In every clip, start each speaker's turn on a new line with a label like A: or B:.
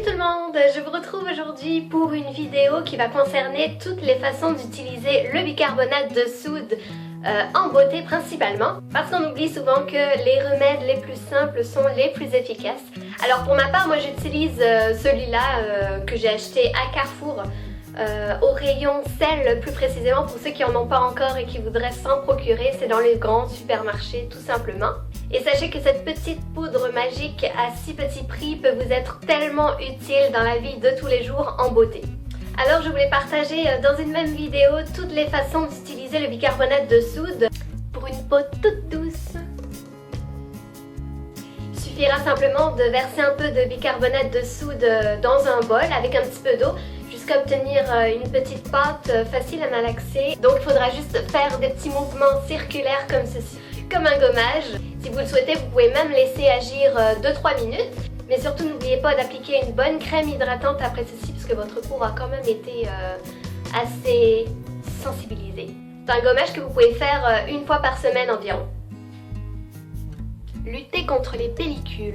A: tout le monde, je vous retrouve aujourd'hui pour une vidéo qui va concerner toutes les façons d'utiliser le bicarbonate de soude en beauté principalement, parce qu'on oublie souvent que les remèdes les plus simples sont les plus efficaces. Alors pour ma part, moi j'utilise celui-là que j'ai acheté à Carrefour au rayon sel plus précisément pour ceux qui en ont pas encore et qui voudraient s'en procurer. C'est dans les grands supermarchés tout simplement. Et sachez que cette petite poudre magique à si petit prix peut vous être tellement utile dans la vie de tous les jours en beauté. Alors je voulais partager dans une même vidéo toutes les façons d'utiliser le bicarbonate de soude pour une peau toute douce. Il suffira simplement de verser un peu de bicarbonate de soude dans un bol avec un petit peu d'eau jusqu'à obtenir une petite pâte facile à malaxer. Donc il faudra juste faire des petits mouvements circulaires comme ceci, comme un gommage. Si vous le souhaitez, vous pouvez même laisser agir 2-3 minutes. Mais surtout n'oubliez pas d'appliquer une bonne crème hydratante après ceci puisque votre peau a quand même été assez sensibilisée. C'est un gommage que vous pouvez faire une fois par semaine environ. Lutter contre les pellicules.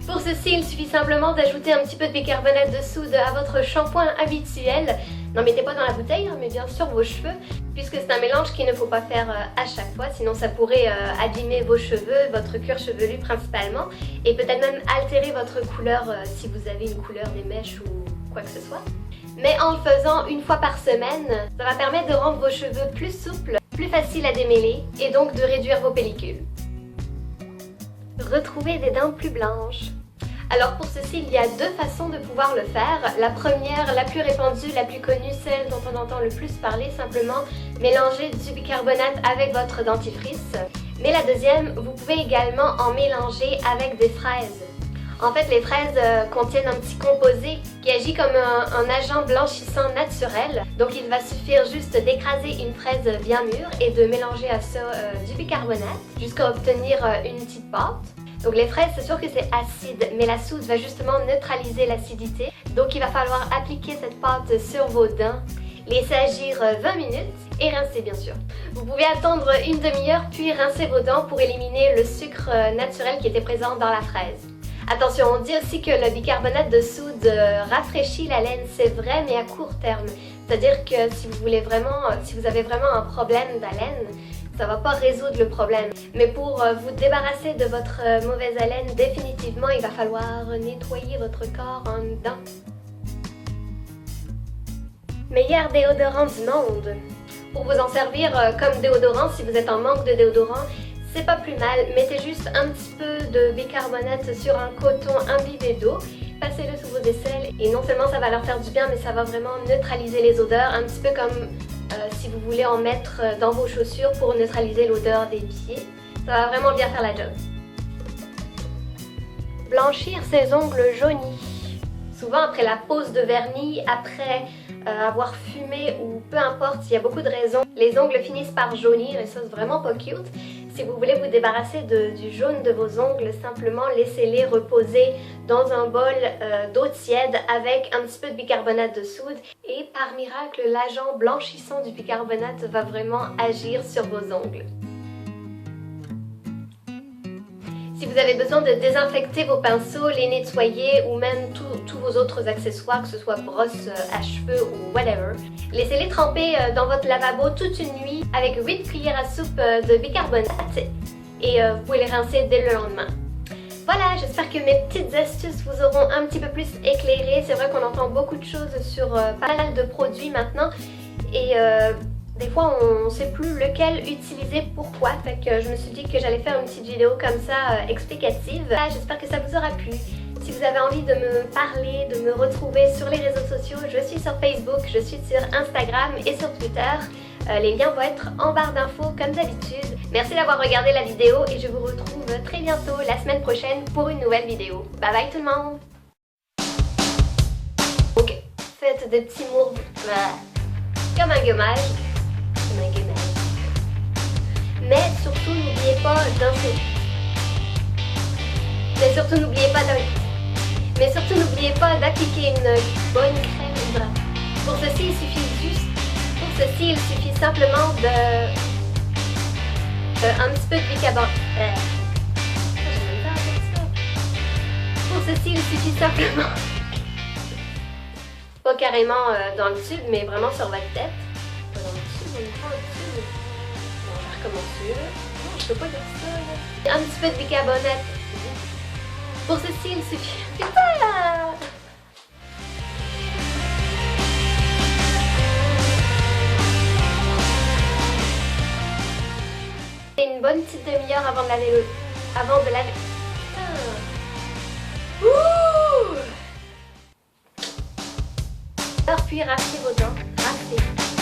A: Pour ceci, il suffit simplement d'ajouter un petit peu de bicarbonate de soude à votre shampoing habituel. N'en mettez pas dans la bouteille, mais bien sûr vos cheveux, puisque c'est un mélange qu'il ne faut pas faire à chaque fois, sinon ça pourrait abîmer vos cheveux, votre cuir chevelu principalement, et peut-être même altérer votre couleur si vous avez une couleur des mèches ou quoi que ce soit. Mais en le faisant une fois par semaine, ça va permettre de rendre vos cheveux plus souples, plus faciles à démêler, et donc de réduire vos pellicules. Retrouver des dents plus blanches. Alors pour ceci, il y a deux façons de pouvoir le faire. La première, la plus répandue, la plus connue, celle dont on entend le plus parler, simplement mélanger du bicarbonate avec votre dentifrice. Mais la deuxième, vous pouvez également en mélanger avec des fraises. En fait, les fraises contiennent un petit composé qui agit comme un agent blanchissant naturel. Donc il va suffire juste d'écraser une fraise bien mûre et de mélanger à ça du bicarbonate jusqu'à obtenir une petite pâte. Donc les fraises, c'est sûr que c'est acide, mais la soude va justement neutraliser l'acidité. Donc il va falloir appliquer cette pâte sur vos dents, laisser agir 20 minutes et rincer bien sûr. Vous pouvez attendre une demi-heure puis rincer vos dents pour éliminer le sucre naturel qui était présent dans la fraise. Attention, on dit aussi que le bicarbonate de soude rafraîchit la laine, c'est vrai, mais à court terme. C'est-à-dire que si vous avez vraiment un problème d'haleine, ça va pas résoudre le problème. Mais pour vous débarrasser de votre mauvaise haleine, définitivement, il va falloir nettoyer votre corps en dedans. Meilleur déodorant du monde. Pour vous en servir comme déodorant, si vous êtes en manque de déodorant, c'est pas plus mal. Mettez juste un petit peu de bicarbonate sur un coton imbibé d'eau. Passez-le sous vos aisselles et non seulement ça va leur faire du bien, mais ça va vraiment neutraliser les odeurs, un petit peu comme si vous voulez en mettre dans vos chaussures pour neutraliser l'odeur des pieds. Ça va vraiment bien faire la job. Blanchir ses ongles jaunis. Souvent après la pose de vernis, après avoir fumé ou peu importe, il y a beaucoup de raisons, les ongles finissent par jaunir et ça c'est vraiment pas cute. Si vous voulez vous débarrasser du jaune de vos ongles, simplement laissez-les reposer dans un bol d'eau tiède avec un petit peu de bicarbonate de soude et par miracle, l'agent blanchissant du bicarbonate va vraiment agir sur vos ongles. Si vous avez besoin de désinfecter vos pinceaux, les nettoyer ou même tous vos autres accessoires, que ce soit brosse à cheveux ou whatever, laissez-les tremper dans votre lavabo toute une nuit avec 8 cuillères à soupe de bicarbonate et vous pouvez les rincer dès le lendemain. Voilà, j'espère que mes petites astuces vous auront un petit peu plus éclairé. C'est vrai qu'on entend beaucoup de choses sur pas mal de produits maintenant et des fois on ne sait plus lequel utiliser, pourquoi, fait que je me suis dit que j'allais faire une petite vidéo comme ça explicative. J'espère que ça vous aura plu. Si vous avez envie de me parler, de me retrouver sur les réseaux sociaux, je suis sur Facebook, je suis sur Instagram et sur Twitter. Les liens vont être en barre d'infos comme d'habitude. Merci d'avoir regardé la vidéo et je vous retrouve très bientôt la semaine prochaine pour une nouvelle vidéo. Bye bye tout le monde! Ok, faites des petits mots comme un gommage. Mais surtout n'oubliez pas danser. Mais surtout n'oubliez pas d'appliquer une bonne crème hydratante. Pour ceci, il suffit simplement de un petit peu de bicarbonate. Pour ceci, il suffit simplement Pas carrément dans le tube, mais vraiment sur votre tête. Pas dans le tube, on est pas dans le tube. On va recommencer là. Non, je peux pas dire ça là. Un petit peu de bicarbonate. Pour ceci, il suffit. Putain! Une bonne petite demi-heure avant de laver le... Avant de laver... Ouh! Puis rassez vos dents. Rassez.